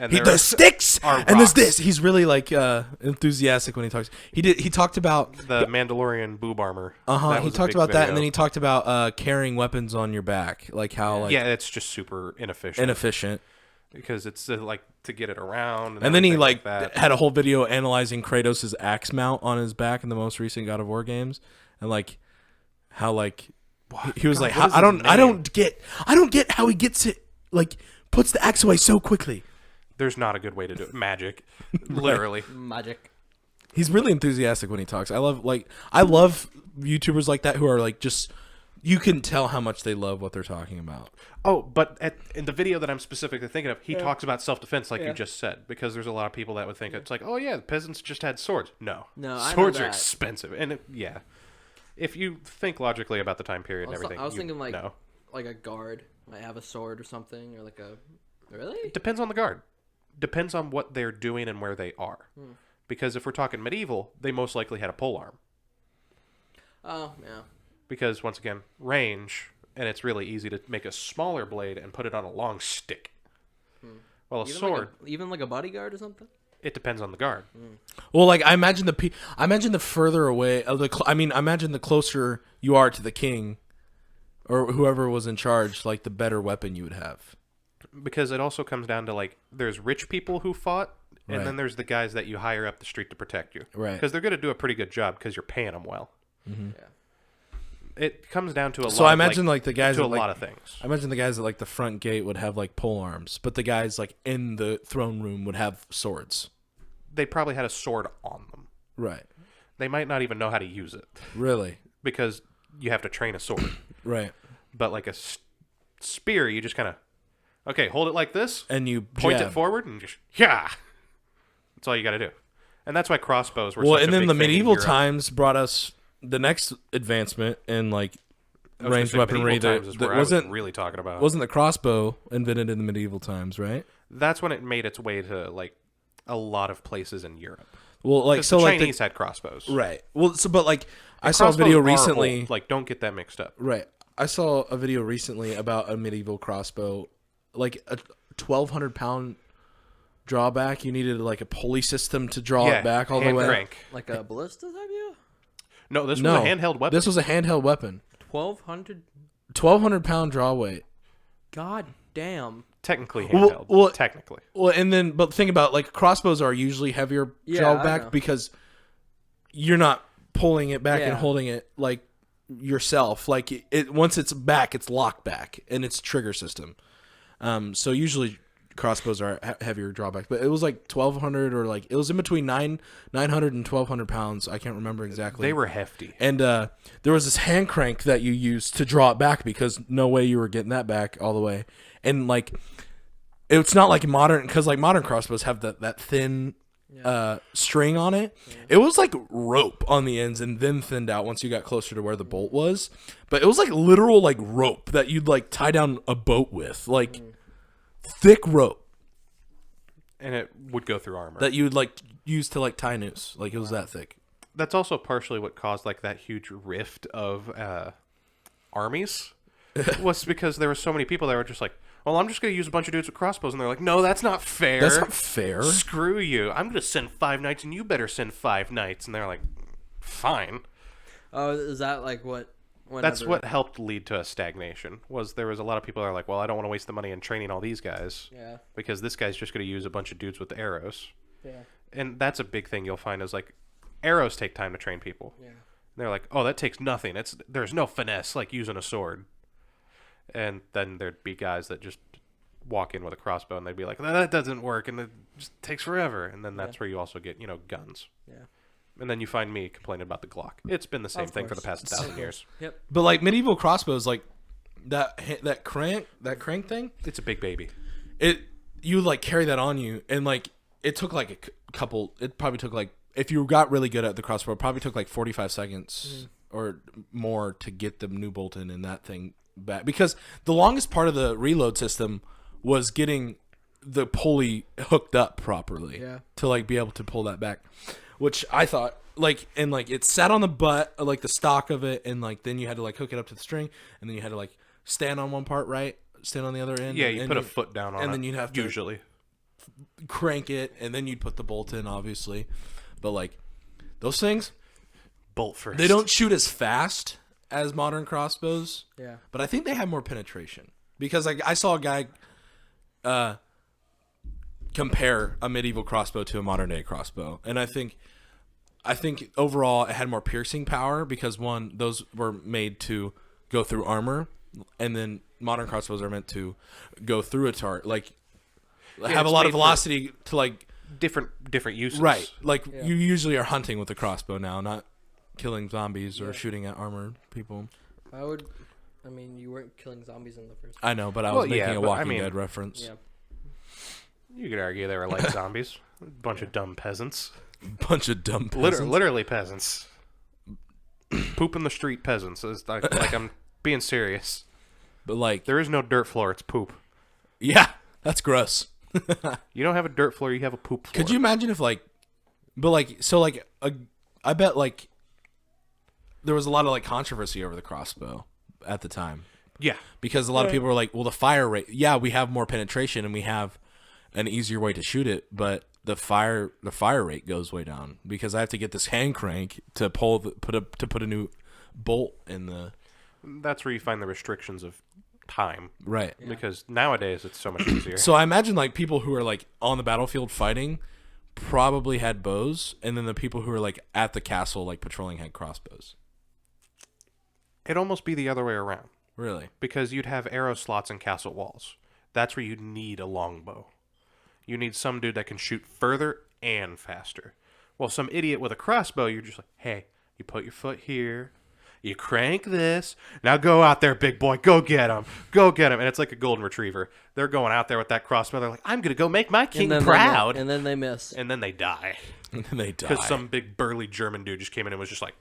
And He there does sticks are and there's rocks. this. He's really like enthusiastic when he talks. He talked about The Mandalorian boob armor. he That was a talked big about that, and video. then he talked about carrying weapons on your back, like how like yeah, it's just super inefficient. inefficient. Because it's like to get it around. And then he everything like that. had a whole video analyzing Kratos' axe mount on his back in the most recent God of War games, and like how like he was God, like what is I his don't name? I don't get how he gets it like puts the axe away so quickly. There's not a good way to do it. Magic. Literally. magic. He's really enthusiastic when he talks. I love YouTubers like that who are like just you can tell how much they love what they're talking about. Oh, but in the video that I'm specifically thinking of, he talks about self-defense like you just said, because there's a lot of people that would think it's like, oh yeah, the peasants just had swords. No, No, I know swords are that. expensive, and if you think logically about the time period and Also, everything, I was you thinking like know. like a guard might have a sword or something, or like a really. Depends on the guard. Depends on what they're doing and where they are. Because if we're talking medieval, they most likely had a pole arm. Oh yeah. Because once again, range, and it's really easy to make a smaller blade and put it on a long stick. Well, a Even sword, even like a bodyguard or something. it depends on the guard. Well, like I imagine the further away, I imagine the closer you are to the king, or whoever was in charge, like the better weapon you would have. Because it also comes down to like, there's rich people who fought And then there's the guys that you hire up the street to protect you. Right. Because they're going to do a pretty good job because you're paying them well. Yeah. It comes down to a lot. So I imagine the guys to at, a lot of things. I imagine the guys at the front gate would have pole arms, but the guys in the throne room would have swords. They probably had a sword on them. Right. They might not even know how to use it. Really? Because you have to train a sword. Right. But a spear, you just kind of, okay, hold it like this, and you point jab. it forward, and just That's all you got to do. And that's why crossbows were. Well, such and a then big the thing in medieval Europe. times brought us the next advancement in ranged weaponry. Medieval times is That where I was wasn't really talking about. wasn't the crossbow invented in the medieval times, right? That's when it made its way to a lot of places in Europe. Well, The Chinese had crossbows. right. Well, but I saw a video recently. Don't get that mixed up. Right. I saw a video recently about a medieval crossbow, a 1,200-pound drawback. You needed a pulley system to draw it back all the way. Crank. Like a ballista type, yeah? No, this was a handheld weapon. This was a handheld weapon. 1,200? 1,200-pound draw weight. God damn. Technically handheld. Technically. Well, and then, but think about crossbows are usually heavier Yeah, draw I back know. because you're not pulling it back and Yeah. holding it yourself. Once it's back, it's locked back and it's trigger system. So usually crossbows are heavier drawback, but it was 1,200 or it was in between 900 and 1,200 pounds. I can't remember exactly. They were hefty. And there was this hand crank that you used to draw it back because no way you were getting that back all the way. And it's not like modern, because modern crossbows have that thin string on it. Yeah. It was rope on the ends and then thinned out once you got closer to where the bolt was. But it was literal rope that you'd tie down a boat with, thick rope. And it would go through armor. That you would use to tie noose. It was that thick. That's also partially what caused that huge rift of armies. Was because there were so many people that were just well, I'm just going to use a bunch of dudes with crossbows. And they're no, that's not fair. That's not fair. Screw you. I'm going to send 5 knights and you better send 5 knights. And they're fine. Oh, is that what? That's what helped lead to a stagnation. Was there was a lot of people that are well, I don't want to waste the money in training all these guys. Yeah. Because this guy's just going to use a bunch of dudes with arrows. Yeah. And that's a big thing you'll find is arrows take time to train people. Yeah. And they're oh, that takes nothing. There's no finesse using a sword. And then there'd be guys that just walk in with a crossbow and they'd be that doesn't work and it just takes forever. And then that's where you also get, guns. Yeah. And then you find me complaining about the Glock. It's been the same thing for the past 1,000 years. Yep. But medieval crossbows, that crank thing, it's a big baby. You carry that on you and it took a couple. It probably took if you got really good at the crossbow, it probably took 45 seconds or more to get the new bolt in that thing back, because the longest part of the reload system was getting the pulley hooked up properly to be able to pull that back, which I thought it sat on the butt the stock of it, and then you had to hook it up to the string, and then you had to stand on one part, stand on the other end, you put a foot down on it, and then you'd have to usually crank it, and then you'd put the bolt in, obviously. But those things, bolt first, they don't shoot as fast as modern crossbows. Yeah. But I think they have more penetration, because I saw a guy compare a medieval crossbow to a modern day crossbow, and I think overall it had more piercing power, because one, those were made to go through armor, and then modern crossbows are meant to go through a target, have a lot of velocity to different uses. Right. You usually are hunting with a crossbow now, not killing zombies or shooting at armored people. You weren't killing zombies in the first place. I know, but I was making a Walking Dead reference. Yeah. You could argue they were like zombies. A bunch of dumb peasants. Bunch of dumb peasants. Literally peasants. Poop in the street peasants. It's I'm being serious. But there is no dirt floor, it's poop. Yeah, that's gross. You don't have a dirt floor, you have a poop floor. Could you imagine if I bet there was a lot of controversy over the crossbow at the time. Yeah. Because a lot of people were well, the fire rate, we have more penetration and we have an easier way to shoot it, but the fire rate goes way down, because I have to get this hand crank to put a new bolt in the. That's where you find the restrictions of time, right? Because nowadays it's so much easier. So I imagine people who are on the battlefield fighting probably had bows, and then the people who were like at the castle, like patrolling, had crossbows. It'd almost be the other way around. Really? Because you'd have arrow slots in castle walls. That's where you'd need a longbow. You need some dude that can shoot further and faster. Well, some idiot with a crossbow, you're just like, hey, you put your foot here, you crank this, now go out there, big boy, go get him. Go get him. And it's like a golden retriever. They're going out there with that crossbow. They're like, I'm going to go make my king proud. And then they miss. And then they die. And then they die. Because some big burly German dude just came in and was just like,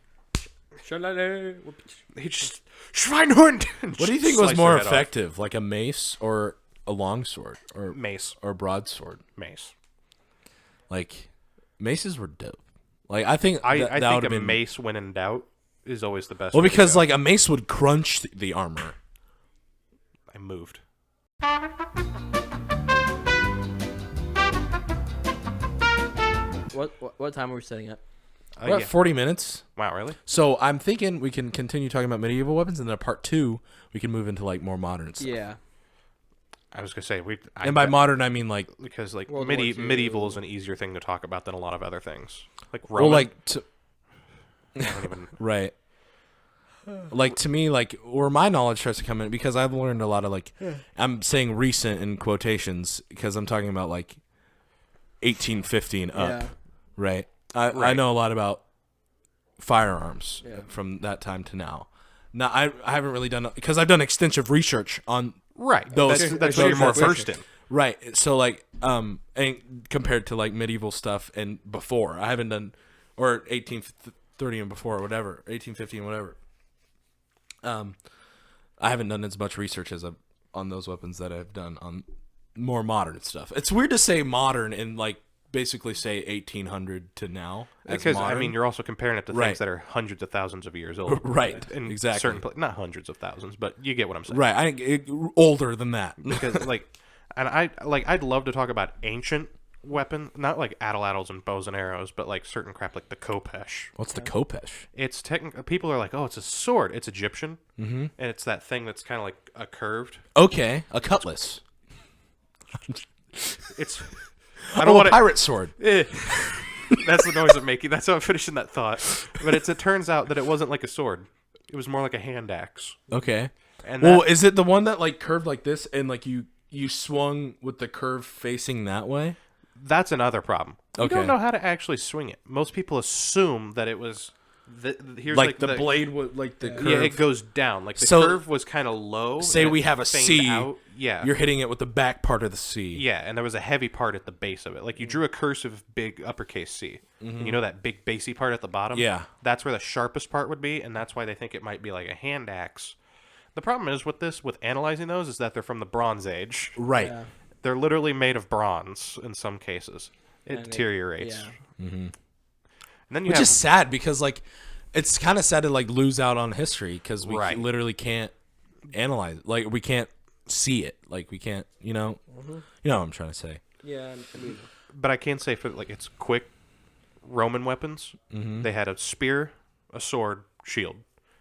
he just, Schweinhund. What do you think was more effective, like a mace or a longsword? Or mace. Or broadsword? Mace. Like, maces were dope. Like, I think I think a mace, when in doubt, is always the best. Well, because like a mace would crunch the armor. I moved. What time are we setting up? We're at 40 minutes. Wow, really? So I'm thinking we can continue talking about medieval weapons, and then part 2 we can move into like more modern stuff. Yeah. I was gonna say and by modern I mean like because like World medieval is an easier thing to talk about than a lot of other things. Like Roman. well, like I don't even... right. Like to me, like where my knowledge starts to come in, because I've learned a lot of like I'm saying recent in quotations because I'm talking about like 1850 and up, right? I know a lot about firearms from that time to now. Now I haven't really done because I've done extensive research on those. That's what you're more versed in, right? So like and compared to like medieval stuff and before, I haven't done or 1830 and before or whatever, 1850 and whatever. I haven't done as much research as on those weapons that I've done on more modern stuff. It's weird to say modern and like basically say 1800 to now. Because modern. I mean, you're also comparing it to things that are hundreds of thousands of years old. Right. In exactly. Certain not hundreds of thousands, but you get what I'm saying. Right. Older than that. Because like, and I'd love to talk about ancient weapon, not like atlatls and bows and arrows, but like certain crap like the khopesh. What's the khopesh? It's people are like, oh, it's a sword. It's Egyptian, and it's that thing that's kind of like a curved. Okay, a cutlass. It's. I don't want a pirate sword. That's the noise I'm making. That's how I'm finishing that thought. But it turns out that it wasn't like a sword. It was more like a hand axe. Okay. And is it the one that like curved like this and like you swung with the curve facing that way? That's another problem. Okay. You don't know how to actually swing it. Most people assume that it was here's like the blade would like the curve. Yeah, it goes down. Like the curve was kind of low. Say we have a C. Out. Yeah. You're hitting it with the back part of the C. Yeah, and there was a heavy part at the base of it. Like you drew a cursive big uppercase C. And you know that big basey part at the bottom? Yeah. That's where the sharpest part would be, and that's why they think it might be like a hand axe. The problem is with analyzing those is that they're from the Bronze Age. Right. Yeah. They're literally made of bronze in some cases. It deteriorates. And then Which is sad because like it's kind of sad to like lose out on history because we literally can't analyze it. Like we can't see it. Like we can't, you know what I'm trying to say. Yeah. I mean, but I can say for like it's quick Roman weapons. They had a spear, a sword, shield.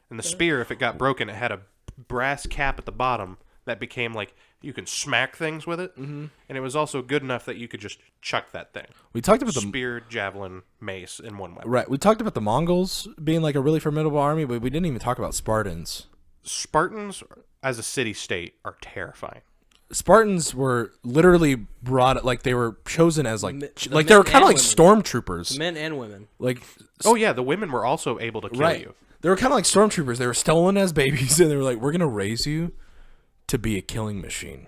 And the spear, if it got broken, it had a brass cap at the bottom that became like you can smack things with it, and it was also good enough that you could just chuck that thing. We talked about spear, javelin, mace in one weapon. Right. We talked about the Mongols being like a really formidable army, but we didn't even talk about Spartans. Spartans, as a city-state, are terrifying. Spartans were literally brought like they were chosen as like they were kind of like stormtroopers. Men and women. Like oh yeah, the women were also able to kill you. They were kind of like stormtroopers. They were stolen as babies, and they were like, "We're gonna raise you to be a killing machine."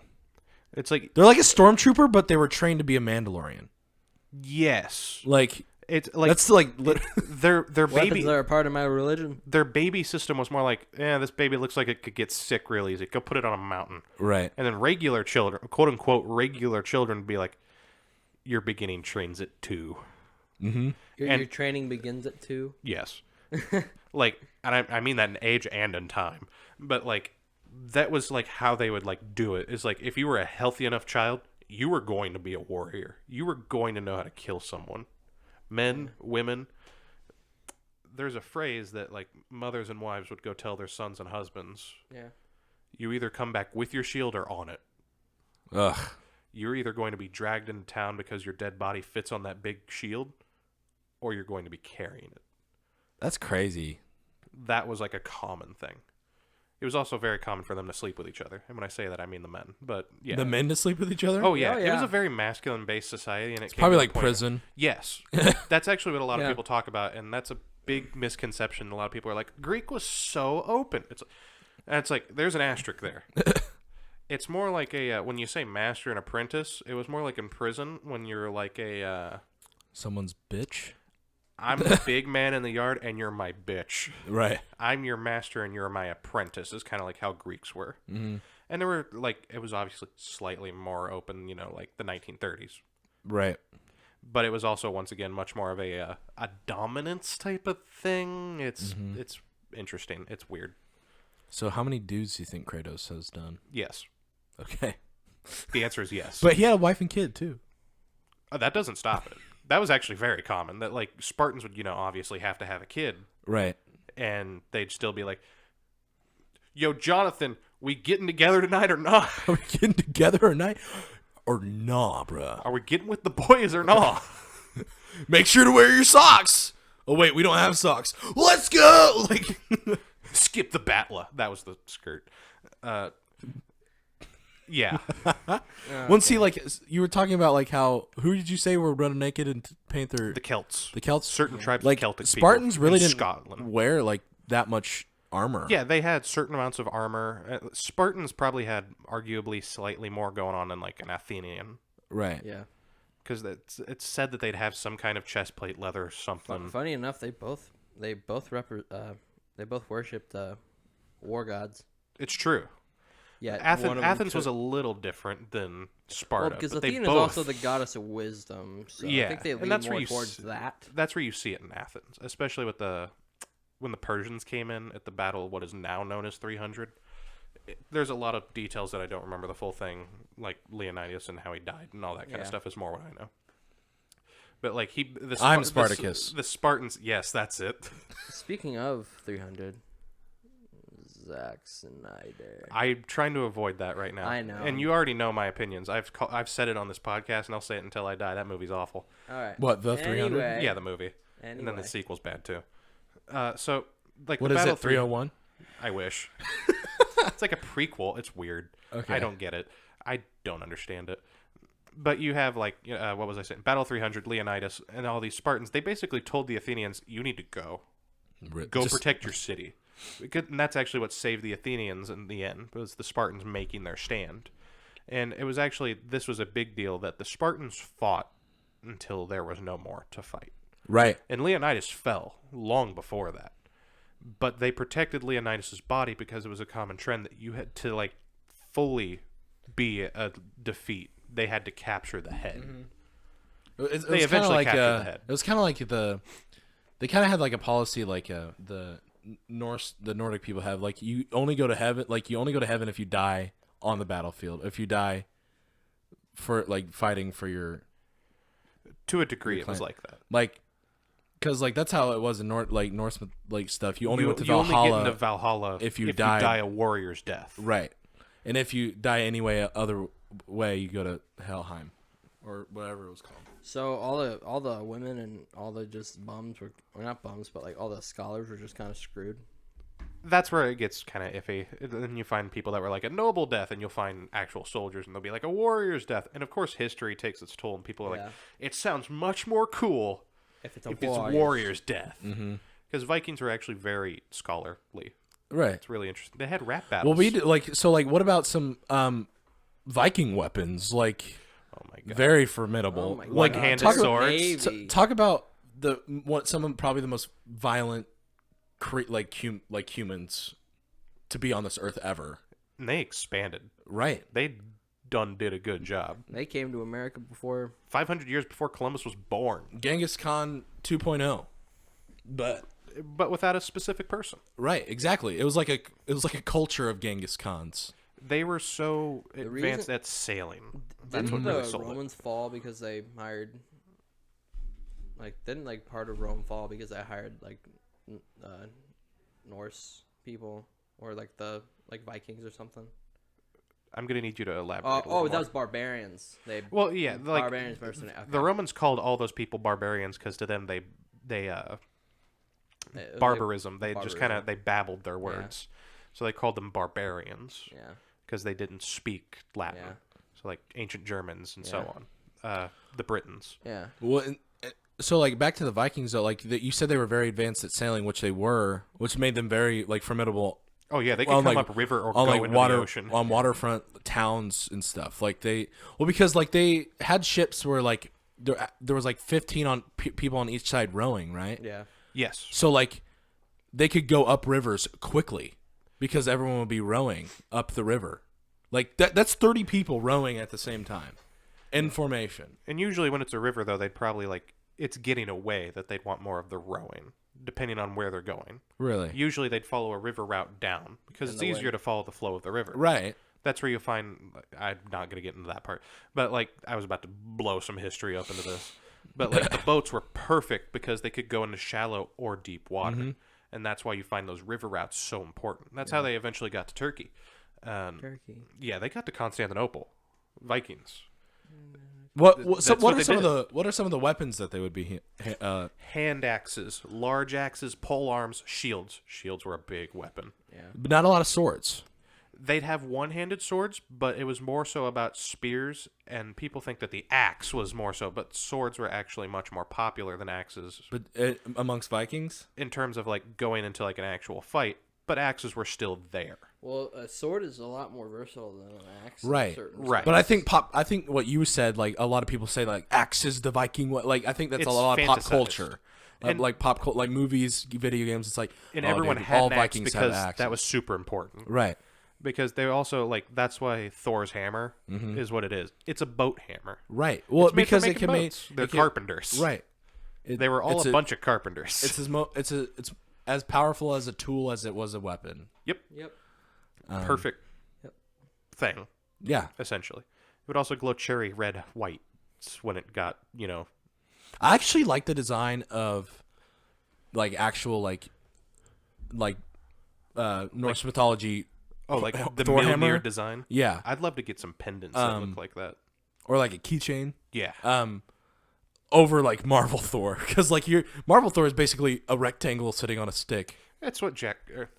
It's like they're like a stormtrooper, but they were trained to be a Mandalorian. Yes, like it's like that's like their baby. Weapons are a part of my religion. Their baby system was more like, this baby looks like it could get sick real easy. Go put it on a mountain, right? And then regular children, quote unquote, regular children, would be like, your beginning trains at 2. Your training begins at 2. Yes, like, and I mean that in age and in time, but like. That was like how they would like do it. Is like if you were a healthy enough child, you were going to be a warrior. You were going to know how to kill someone. Men, women. There's a phrase that like mothers and wives would go tell their sons and husbands. Yeah. You either come back with your shield or on it. Ugh. you're either going to be dragged into town because your dead body fits on that big shield, or you're going to be carrying it. That's crazy. That was like a common thing. It was also very common for them to sleep with each other. And when I say that, I mean the men. But yeah. The men to sleep with each other? Oh, yeah. Oh, It yeah. was a very masculine-based society. And it's Probably like prison. Yes. That's actually what a lot of Yeah. people talk about. And that's a big misconception. A lot of people are like, Greek was so open. It's like, there's an asterisk there. It's more like when you say master and apprentice, it was more like in prison when you're like Someone's bitch? I'm the big man in the yard and you're my bitch. Right. I'm your master and you're my apprentice is kind of like how Greeks were. Mm-hmm. And there were it was obviously slightly more open, like the 1930s. Right. But it was also, once again, much more of a dominance type of thing. It's interesting. It's weird. So how many dudes do you think Kratos has done? Yes. Okay. The answer is yes. But he had a wife and kid, too. That doesn't stop it. That was actually very common. That Spartans would, obviously have to have a kid. Right. And they'd still be like, yo, Jonathan, we getting together tonight or not? Are we getting together or not? Or nah, bruh. Are we getting with the boys or not? Make sure to wear your socks. Oh, wait, we don't have socks. Let's go! Skip the batla. That was the skirt. Yeah. Once he, you were talking about, how, who did you say were running naked in Panther? The Celts. The Celts? Certain tribes Like, of Celtic Spartans people really in didn't Scotland. wear, that much armor. Yeah, they had certain amounts of armor. Spartans probably had arguably slightly more going on than, an Athenian. Right. Yeah. Because it's said that they'd have some kind of chest plate leather or something. Funny enough, they both worshipped war gods. It's true. Yeah, Athens was a little different than Sparta. because but Athena is also the goddess of wisdom. So Yeah, I think they and lean that's where more you towards that. That's where you see it in Athens, especially with when the Persians came in at the battle of what is now known as 300. There's a lot of details that I don't remember the full thing, like Leonidas and how he died and all that kind of stuff is more what I know. But I'm Spartacus. The Spartans, yes, that's it. Speaking of 300, Zack Snyder. I'm trying to avoid that right now. I know. And you already know my opinions. I've said it on this podcast, and I'll say it until I die. That movie's awful. All right. What, the 300? Anyway. Yeah, the movie. Anyway. And then the sequel's bad too. So What the is Battle it, 301? I wish. It's like a prequel. It's weird. Okay. I don't get it. I don't understand it. But you have what was I saying? Battle 300, Leonidas, and all these Spartans. They basically told the Athenians, "You need to go. Go protect your city." And that's actually what saved the Athenians in the end. Was the Spartans making their stand, and it was this was a big deal that the Spartans fought until there was no more to fight. Right. And Leonidas fell long before that. But they protected Leonidas' body because it was a common trend that you had to fully be a defeat. They had to capture the head. Mm-hmm. They eventually captured the head. It was kind of like they kind of had a policy the Nordic people have. You only go to heaven. You only go to heaven if you die on the battlefield. If you die for fighting for your. To a degree, it was like that. Because that's how it was in Norse stuff. You only went to you Valhalla. only get into Valhalla if you die a warrior's death. Right, and if you die any other way, you go to Helheim, or whatever it was called. So all the women and all the just bums were not bums, but all the scholars were just kind of screwed. That's where it gets kind of iffy. Then you find people that were a noble death, and you'll find actual soldiers, and they'll be a warrior's death. And of course, history takes its toll, and people are it sounds much more cool if it's warrior's death. Because Mm-hmm. Vikings are actually very scholarly. Right. It's really interesting. They had rap battles. Well, we did, what about some Viking weapons? Oh my god. Very formidable. Oh my God. One-handed swords. Talk about probably the most violent humans to be on this earth ever. And they expanded. Right. They did a good job. They came to America before 500 years before Columbus was born. Genghis Khan 2.0. But without a specific person. Right, exactly. It was like a culture of Genghis Khans. They were so advanced reason- at sailing. That's Didn't what really the sold Romans fall because they hired didn't part of Rome fall because they hired Norse people or the Vikings or something? I'm gonna need you to elaborate. a little Oh, more. that was barbarians. Well, yeah, like Barbarians mercenary. Okay. the Romans called all those people barbarians because to them they barbarism. They just kind of they babbled their words, so they called them barbarians. Yeah. Because they didn't speak Latin. Yeah. So like ancient Germans and so on. The Britons. Yeah. Well, so like back to the Vikings though, like you said they were very advanced at sailing, which they were, which made them very like formidable. Oh yeah, they could come up river or go like into water, the ocean. on waterfront towns and stuff. Like because like they had ships where like there was like 15 people on each side rowing, right? Yeah. Yes. So like they could go up rivers quickly because everyone would be rowing up the river. Like that's 30 people rowing at the same time in formation. And usually when it's a river though, they'd probably like it's getting away that they'd want more of the rowing, depending on where they're going. Really? Usually they'd follow a river route down because it's easier to follow the flow of the river. Right. That's where you'll find. I'm not going to get into that part, but like I was about to blow some history up into this. But like the boats were perfect because they could go into shallow or deep water, and that's why you find those river routes so important. That's how they eventually got to Turkey. Turkey. Yeah, they got to Constantinople. Vikings. What That's what are they some did. of the weapons that they would be Hand axes, large axes, pole arms, shields. Shields were a big weapon. Yeah. but not a lot of swords. They'd have one-handed swords, but it was more so about spears, and people think that the axe was more so, but swords were actually much more popular than axes But amongst Vikings? in terms of like going into like an actual fight, but axes were still there. Well, a sword is a lot more versatile than an axe. in Right. certain Right. But I think what you said, like a lot of people say like axe is the Viking like I think that's It's a lot of pop fantasized. culture. And- Like pop culture, like movies, video games, it's like And oh, everyone dude, had all an axe Vikings have because axes. that was super important. Right. Because they also like that's why Thor's hammer is what it is. It's a boat hammer. Right. Well, It's made for because it making can make boats. They're it can- carpenters. Right. They were all it's a bunch of carpenters. it's as powerful as a tool as it was a weapon. Yep. Yep. Perfect Yep. thing, Yeah. essentially. It would also glow cherry red white when it got, I actually like the design of like actual like Norse mythology. oh, like the Thor Mjolnir hammer? design. Yeah. I'd love to get some pendants that look like that. Or like a keychain. Yeah. Over like Marvel Thor, because like Marvel Thor is basically a rectangle sitting on a stick. That's what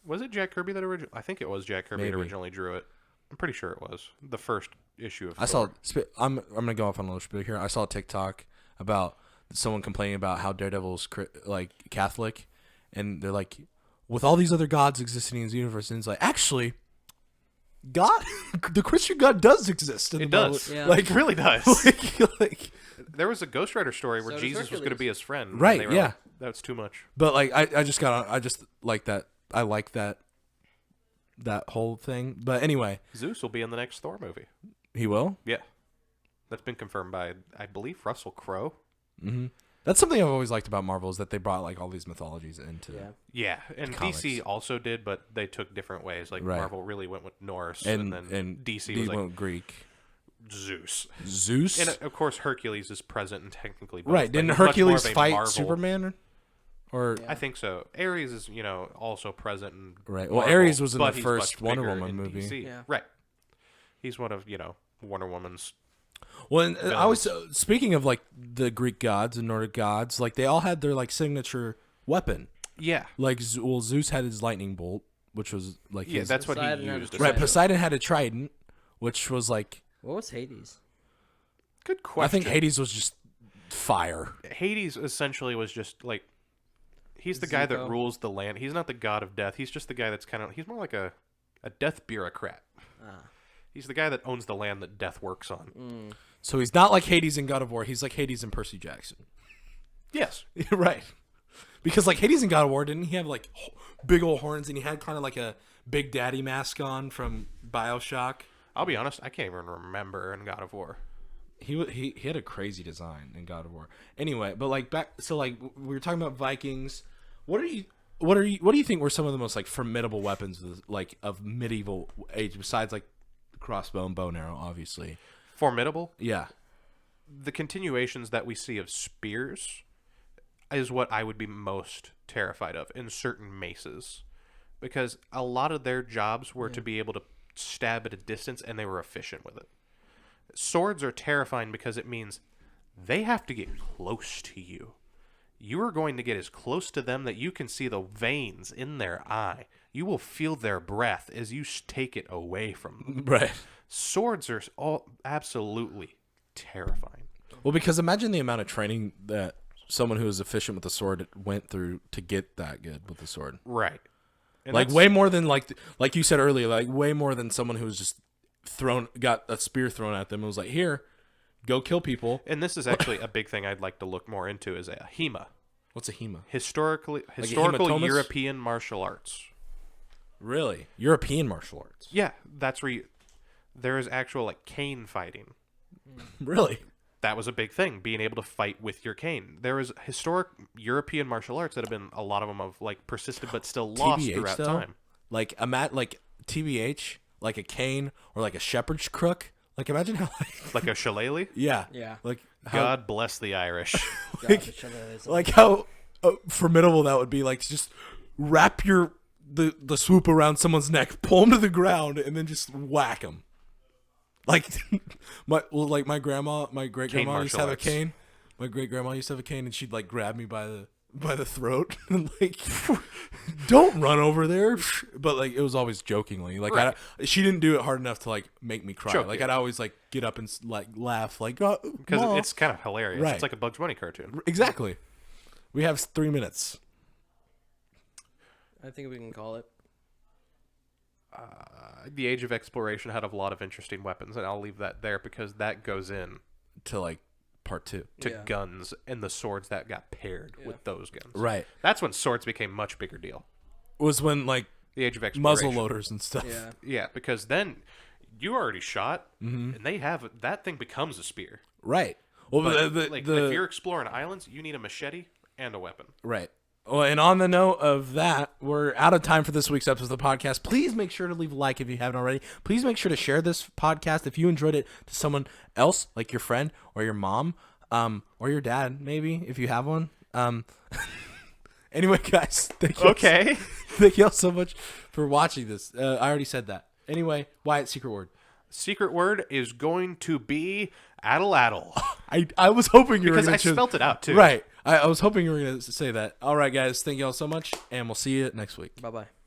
was it Jack Kirby that originally? I think it was Jack Kirby that Maybe. originally drew it. I'm pretty sure it was the first issue of I Thor. saw. I'm gonna go off on a little bit here. I saw a TikTok about someone complaining about how Daredevil's like Catholic, and they're like, with all these other gods existing in this universe, and it's like actually, God, the Christian God does exist. In It the Bible. does. Yeah. Like, it really does. like, There was a Ghost Rider story where So does Jesus was going to Hercules. be his friend. and Right, they were yeah. like, that's too much. but like I just like that. I like that whole thing. But anyway, Zeus will be in the next Thor movie. he will. Yeah. That's been confirmed by, I believe, Russell Crowe. Mm-hmm. That's something I've always liked about Marvel is that they brought like all these mythologies into. Yeah. Yeah, and Comics. DC also did, but they took different ways. Like Right. Marvel really went with Norse, And then DC was like went Greek. Zeus. Zeus. And of course, Hercules is present and technically both, Right? but Didn't he's much more Hercules of a fight Marvel- Superman? Or Yeah. I think so. Ares is, also present in Right. Well, Marvel, Ares was in but the he's first much Wonder bigger Woman in movie. DC. Yeah. Right. He's one of, Wonder Woman's. well, and I was speaking of like the Greek gods and Nordic gods, like they all had their like signature weapon. Yeah. Like Zeus had his lightning bolt, which was like Yeah, his, that's what Poseidon he had a used. trident. right. essentially. Poseidon had a trident, which was like What was Hades? Good question. I think Hades was just fire. Hades essentially was just like he's the guy that Zuko. rules the land. He's not the god of death. He's just the guy that's he's more like a death bureaucrat. Ah. He's the guy that owns the land that death works on. Mm. So he's not like Hades in God of War. He's like Hades in Percy Jackson. Yes. Right. Because like Hades in God of War, didn't he have like big old horns and he had kind of like a Big Daddy mask on from BioShock? I'll be honest, I can't even remember in God of War. He had a crazy design in God of War. Anyway, but like we were talking about Vikings. What do you think were some of the most like formidable weapons of medieval age besides like the crossbow and bow and arrow, obviously? Formidable. Yeah. The continuations that we see of spears is what I would be most terrified of in certain maces, because a lot of their jobs were to be able to stab at a distance, and they were efficient with it. Swords are terrifying because it means they have to get close to you. You are going to get as close to them that you can see the veins in their eye. You will feel their breath as you take it away from them. Right. Swords are all absolutely terrifying. Well, because imagine the amount of training that someone who is efficient with the sword went through to get that good with the sword. Right. And like way more than like you said earlier, like way more than someone who's just got a spear thrown at them and was like, here, go kill people. And this is actually a big thing I'd like to look more into is a HEMA. What's a HEMA? Historical hematomas? European martial arts. Really? European martial arts? Yeah, that's where there is actual like cane fighting. Really? That was a big thing, being able to fight with your cane. There is historic European martial arts that have been, a lot of them have like persisted but still lost TBH, throughout though? time. Like TBH, like a cane or like a shepherd's crook. Like imagine how Like a shillelagh? yeah. Yeah. Like how, God bless the Irish. like how formidable that would be. Like to just wrap the swoop around someone's neck, pull them to the ground, and then just whack them. Like my great grandma used to have a cane. My great grandma used to have a cane, and she'd like grab me by the throat and like, don't run over there. But like it was always jokingly. Like Right. she didn't do it hard enough to like make me cry. Joke, like yeah. I'd always like get up and like laugh like Because Mom. it's kind of hilarious. Right. It's like a Bugs Bunny cartoon. Exactly. We have 3 minutes. I think we can call it. The Age of Exploration had a lot of interesting weapons, and I'll leave that there because that goes in To like part 2. to Yeah. guns and the swords that got paired Yeah. with those guns. Right. That's when swords became much bigger deal. Was when like The Age of Exploration. muzzle loaders and stuff. Yeah. Yeah, because then you already shot, and they have that thing becomes a spear. Right. Well, But the, like the if you're exploring islands, you need a machete and a weapon. right. Well, and on the note of that, we're out of time for this week's episode of the podcast. Please make sure to leave a like if you haven't already. Please make sure to share this podcast if you enjoyed it to someone else, like your friend or your mom, or your dad, maybe if you have one. Anyway, guys, thank you. Okay. Thank you all so much for watching this. I already said that. Anyway, Wyatt, secret word. Secret word is going to be addle. I was hoping you were Because going I to spelt it out too. Right. I was hoping you were going to say that. All right, guys. Thank you all so much, and we'll see you next week. Bye bye.